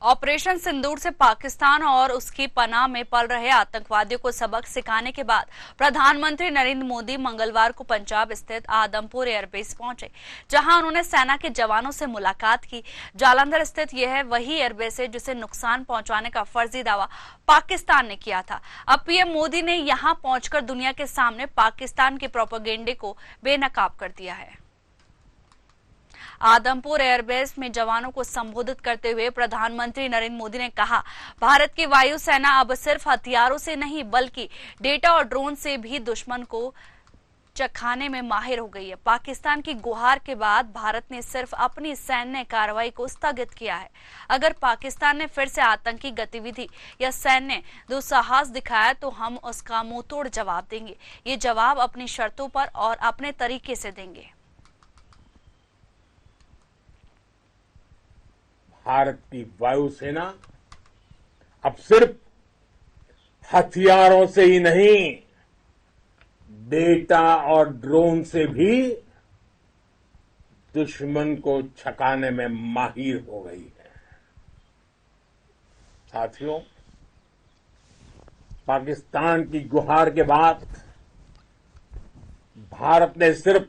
Operation सिंदूर से पाकिस्तान और उसकी पनाह में पल रहे आतंकवादियों को सबक सिखाने के बाद प्रधानमंत्री नरेंद्र मोदी मंगलवार को पंजाब स्थित आदमपुर एयरबेस पहुंचे, जहां उन्होंने सेना के जवानों से मुलाकात की। जालंधर स्थित यह वही एयरबेस है जिसे नुकसान पहुंचाने का फर्जी दावा पाकिस्तान ने किया था। अब पीएम मोदी ने यहां पहुंचकर दुनिया के सामने पाकिस्तान के प्रोपेगेंडे को बेनकाब कर दिया है। आदमपुर एयरबेस में जवानों को संबोधित करते हुए प्रधानमंत्री नरेंद्र मोदी ने कहा, भारत की वायुसेना अब सिर्फ हथियारों से नहीं बल्कि डेटा और ड्रोन से भी दुश्मन को चखाने में माहिर हो गई है। पाकिस्तान की गुहार के बाद भारत ने सिर्फ अपनी सैन्य कार्रवाई को स्थगित किया है। अगर पाकिस्तान ने फिर से आतंकी गतिविधि या सैन्य दुस्साहस दिखाया तो हम उसका मुंहतोड़ जवाब देंगे। ये जवाब अपनी शर्तों पर और अपने तरीके से देंगे। भारत की वायुसेना अब सिर्फ हथियारों से ही नहीं, डेटा और ड्रोन से भी दुश्मन को छकाने में माहिर हो गई है। साथियों, पाकिस्तान की गुहार के बाद भारत ने सिर्फ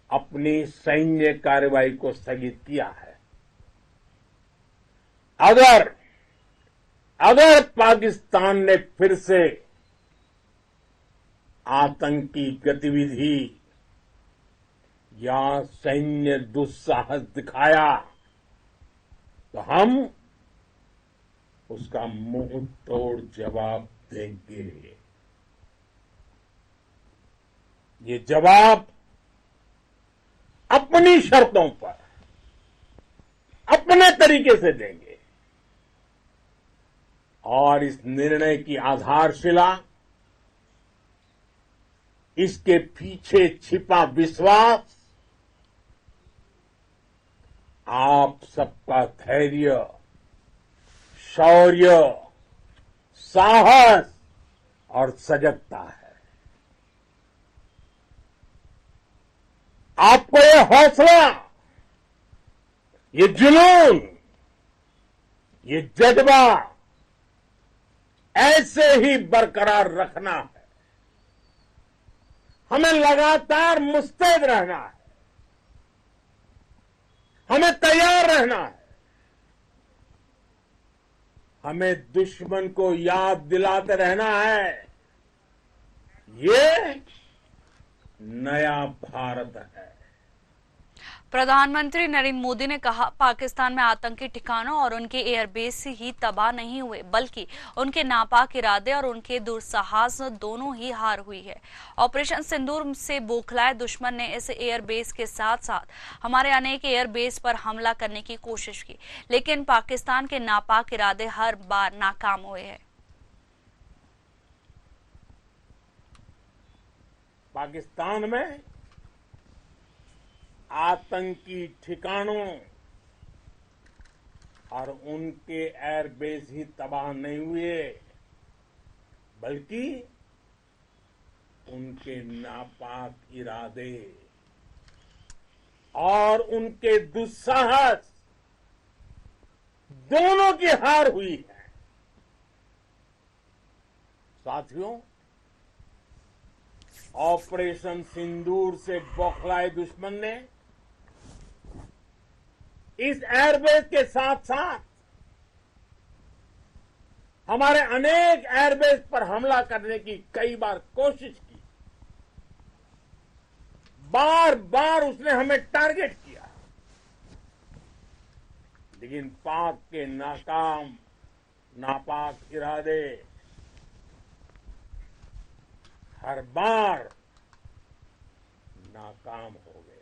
अपनी सैन्य कार्रवाई को स्थगित किया है। अगर पाकिस्तान ने फिर से आतंकी गतिविधि या सैन्य दुस्साहस दिखाया तो हम उसका मुंह तोड़ जवाब देंगे। ये जवाब अपनी शर्तों पर अपने तरीके से देंगे और इस निर्णय की आधारशिला इसके पीछे छिपा विश्वास आप सबका धैर्य, शौर्य, साहस और सजगता है। आपको ये हौसला, ये जुनून, ये जज्बा ऐसे ही बरकरार रखना है। हमें लगातार मुस्तैद रहना है, हमें तैयार रहना है। हमें दुश्मन को याद दिलाते रहना है, ये नया भारत है। प्रधानमंत्री नरेंद्र मोदी ने कहा, पाकिस्तान में आतंकी ठिकानों और उनके एयरबेस ही तबाह नहीं हुए बल्कि उनके नापाक इरादे और उनके दुस्साहस दोनों ही हार हुई है। ऑपरेशन सिंदूर से बौखलाए दुश्मन ने इस एयरबेस के साथ साथ हमारे अनेक एयरबेस पर हमला करने की कोशिश की, लेकिन पाकिस्तान के नापाक इरादे हर बार नाकाम हुए हैं। पाकिस्तान में आतंकी ठिकानों और उनके एयरबेस ही तबाह नहीं हुए बल्कि उनके नापाक इरादे और उनके दुस्साहस दोनों की हार हुई है। साथियों, ऑपरेशन सिंदूर से बौखलाए दुश्मन ने इस एयरबेस के साथ साथ हमारे अनेक एयरबेस पर हमला करने की कई बार कोशिश की। बार बार उसने हमें टारगेट किया, लेकिन पाक के नापाक इरादे हर बार नाकाम हो गए।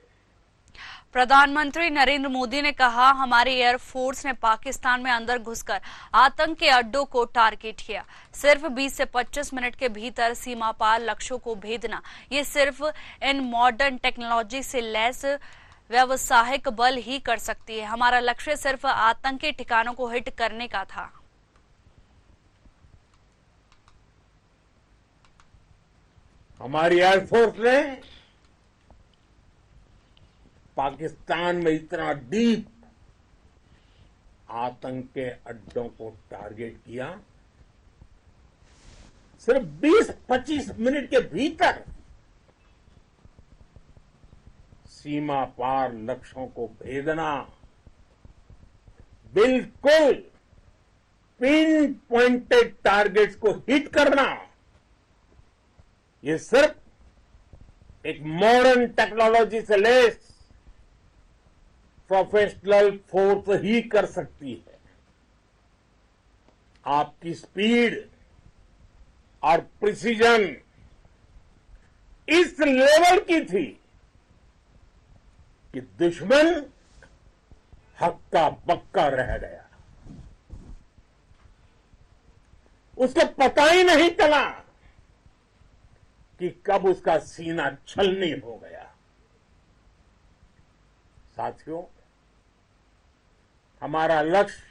प्रधानमंत्री नरेंद्र मोदी ने कहा, हमारी एयरफोर्स ने पाकिस्तान में अंदर घुसकर आतंक के अड्डों को टारगेट किया। सिर्फ 20 से 25 मिनट के भीतर सीमा पार लक्ष्यों को भेदना, ये सिर्फ इन मॉडर्न टेक्नोलॉजी से लैस व्यावसायिक बल ही कर सकती है। हमारा लक्ष्य सिर्फ आतंकी ठिकानों को हिट करने का था। हमारी एयरफोर्स ने पाकिस्तान में इतना डीप आतंक के अड्डों को टारगेट किया, सिर्फ 20-25 मिनट के भीतर सीमा पार लक्ष्यों को भेदना, बिल्कुल पिन पॉइंटेड टारगेट्स को हिट करना, ये सिर्फ एक मॉडर्न टेक्नोलॉजी से लेस प्रोफेशनल फोर्स ही कर सकती है। आपकी स्पीड और प्रिसीजन इस लेवल की थी कि दुश्मन हक्का बक्का रह गया। उसको पता ही नहीं चला कि कब उसका सीना छलनी हो गया। साथियों, हमारा लक्ष्य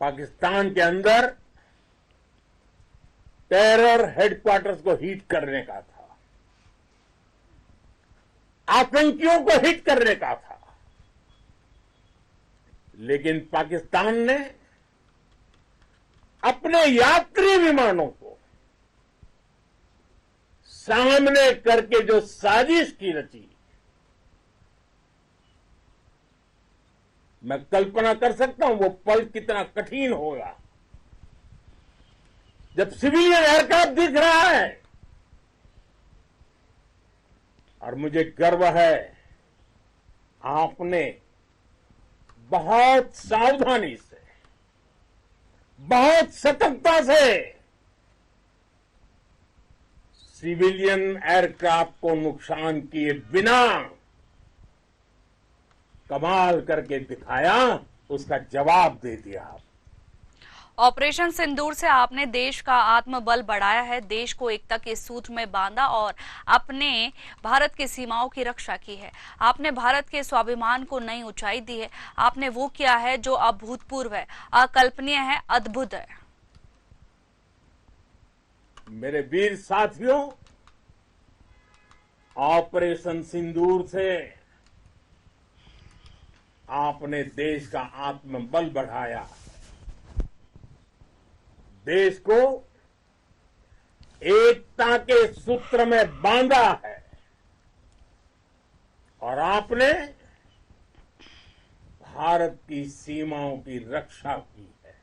पाकिस्तान के अंदर टेरर हेडक्वार्टर्स को हिट करने का था, आतंकियों को हिट करने का था, लेकिन पाकिस्तान ने अपने यात्री विमानों को सामने करके जो साजिश की रची, मैं कल्पना कर सकता हूं वो पल कितना कठिन होगा जब सिविलियन एयरक्राफ्ट दिख रहा है। और मुझे गर्व है, आपने बहुत सावधानी से, बहुत सतर्कता से सिविलियन एयरक्राफ्ट को नुकसान किए बिना कमाल करके दिखाया, उसका जवाब दे दिया। ऑपरेशन सिंदूर से आपने देश का आत्मबल बढ़ाया है, देश को एकता के सूत्र में बांधा और अपने भारत की सीमाओं की रक्षा की है। आपने भारत के स्वाभिमान को नई ऊंचाई दी है। आपने वो किया है जो अभूतपूर्व है, अकल्पनीय है, अद्भुत है। मेरे वीर साथियों, ऑपरेशन सिंदूर से आपने देश का आत्मबल बढ़ाया, देश को एकता के सूत्र में बांधा है और आपने भारत की सीमाओं की रक्षा की है।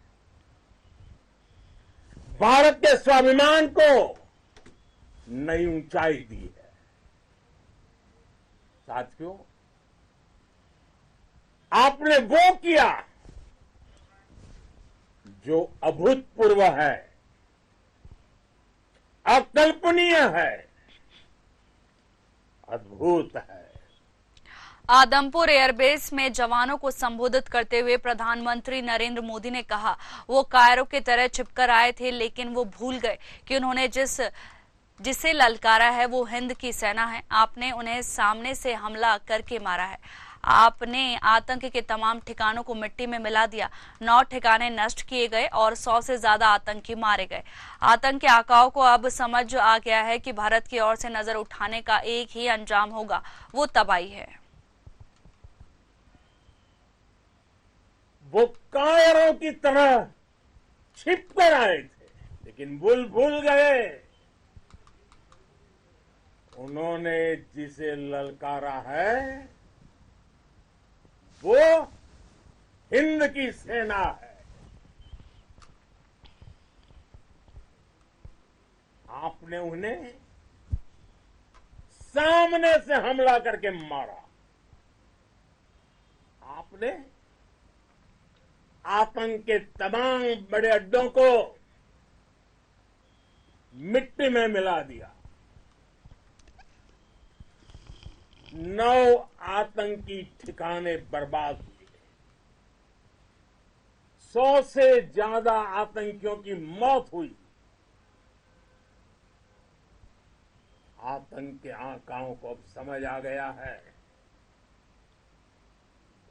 भारत के स्वाभिमान को नई ऊंचाई दी है। साथियों, आपने वो किया जो अभूतपूर्व है, अकल्पनीय है, अद्भुत है। आदमपुर एयरबेस में जवानों को संबोधित करते हुए प्रधानमंत्री नरेंद्र मोदी ने कहा, वो कायरों की तरह छिपकर आए थे, लेकिन वो भूल गए कि उन्होंने जिसे ललकारा है वो हिंद की सेना है। आपने उन्हें सामने से हमला करके मारा है। आपने आतंक के तमाम ठिकानों को मिट्टी में मिला दिया। 9 ठिकाने नष्ट किए गए और 100 से ज्यादा आतंकी मारे गए। आतंक के आकाओं को अब समझ आ गया है कि भारत की ओर से नजर उठाने का एक ही अंजाम होगा, वो तबाही है। वो कायरों की तरह छिप कर आए थे, लेकिन भूल गए उन्होंने जिसे ललकारा है वो हिंद की सेना है। आपने उन्हें सामने से हमला करके मारा। आपने आतंक के तमाम बड़े अड्डों को मिट्टी में मिला दिया। 9 आतंकी ठिकाने बर्बाद हुए। 100 से ज्यादा आतंकियों की मौत हुई। आतंक के आकाओं को अब समझ आ गया है,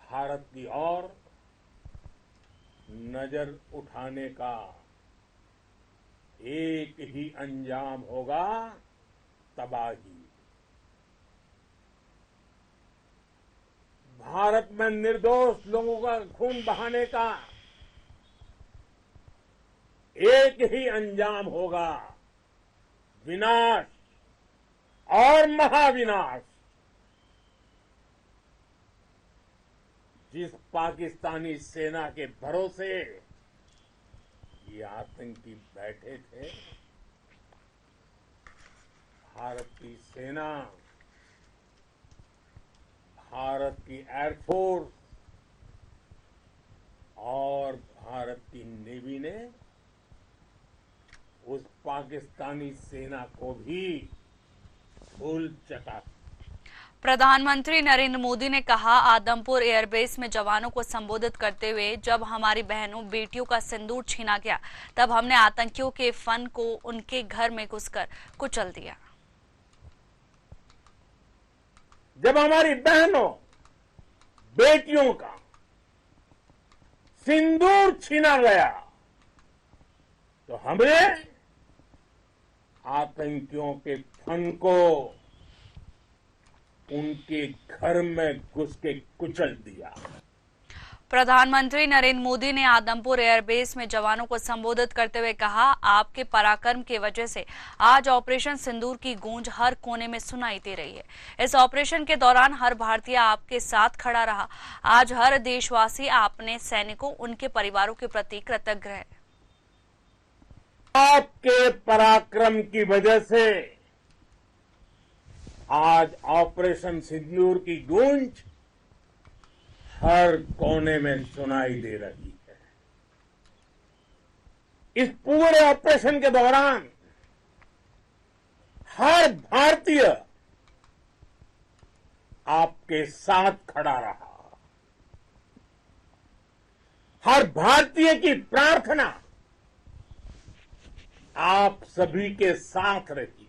भारत की ओर नजर उठाने का एक ही अंजाम होगा, तबाही। भारत में निर्दोष लोगों का खून बहाने का एक ही अंजाम होगा, विनाश और महाविनाश। जिस पाकिस्तानी सेना के भरोसे ये आतंकी बैठे थे, भारत की सेना, भारत की एयरफोर्स और भारत की नेवी ने उस पाकिस्तानी सेना को भी धूल चटा। प्रधानमंत्री नरेंद्र मोदी ने कहा, आदमपुर एयरबेस में जवानों को संबोधित करते हुए, जब हमारी बहनों बेटियों का सिंदूर छीना गया तब हमने आतंकियों के फन को उनके घर में घुसकर कुचल दिया। जब हमारी बहनों बेटियों का सिंदूर छीना गया तो हमने आतंकियों के फन को उनके घर में घुस के कुचल दिया। प्रधानमंत्री नरेंद्र मोदी ने आदमपुर एयरबेस में जवानों को संबोधित करते हुए कहा, आपके पराक्रम की वजह से आज ऑपरेशन सिंदूर की गूंज हर कोने में सुनाई दे रही है। इस ऑपरेशन के दौरान हर भारतीय आपके साथ खड़ा रहा। आज हर देशवासी अपने सैनिकों, उनके परिवारों के प्रति कृतज्ञ है। आपके पराक्रम की वजह से आज ऑपरेशन सिंदूर की गूंज हर कोने में सुनाई दे रही है। इस पूरे ऑपरेशन के दौरान हर भारतीय आपके साथ खड़ा रहा। हर भारतीय की प्रार्थना आप सभी के साथ रही।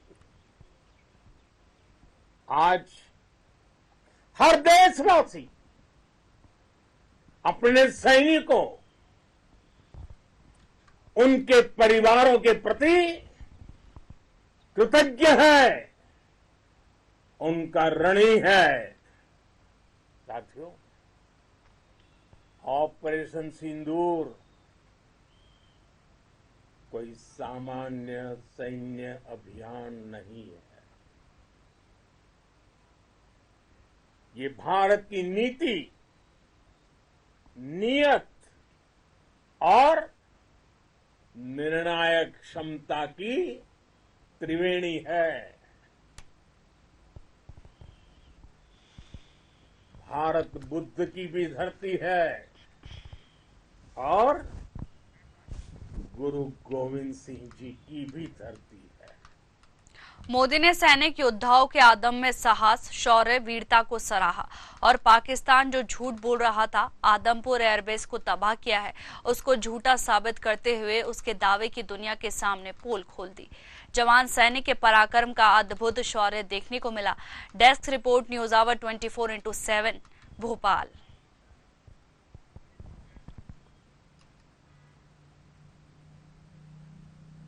आज हर देशवासी अपने सैनिकों, उनके परिवारों के प्रति कृतज्ञ है, उनका ऋणी है। साथियों, ऑपरेशन सिंदूर कोई सामान्य सैन्य अभियान नहीं है। ये भारत की नीति, नियत और निर्णायक क्षमता की त्रिवेणी है। भारत बुद्ध की भी धरती है और गुरु गोविंद सिंह जी की भी धरती है। मोदी ने सैनिक योद्धाओं के अदम्य साहस, शौर्य, वीरता को सराहा और पाकिस्तान जो झूठ बोल रहा था, आदमपुर एयरबेस को तबाह किया है, उसको झूठा साबित करते हुए उसके दावे की दुनिया के सामने पोल खोल दी। जवान सैनिक के पराक्रम का अद्भुत शौर्य देखने को मिला। Desk report, news hour 24x7 Bhopal.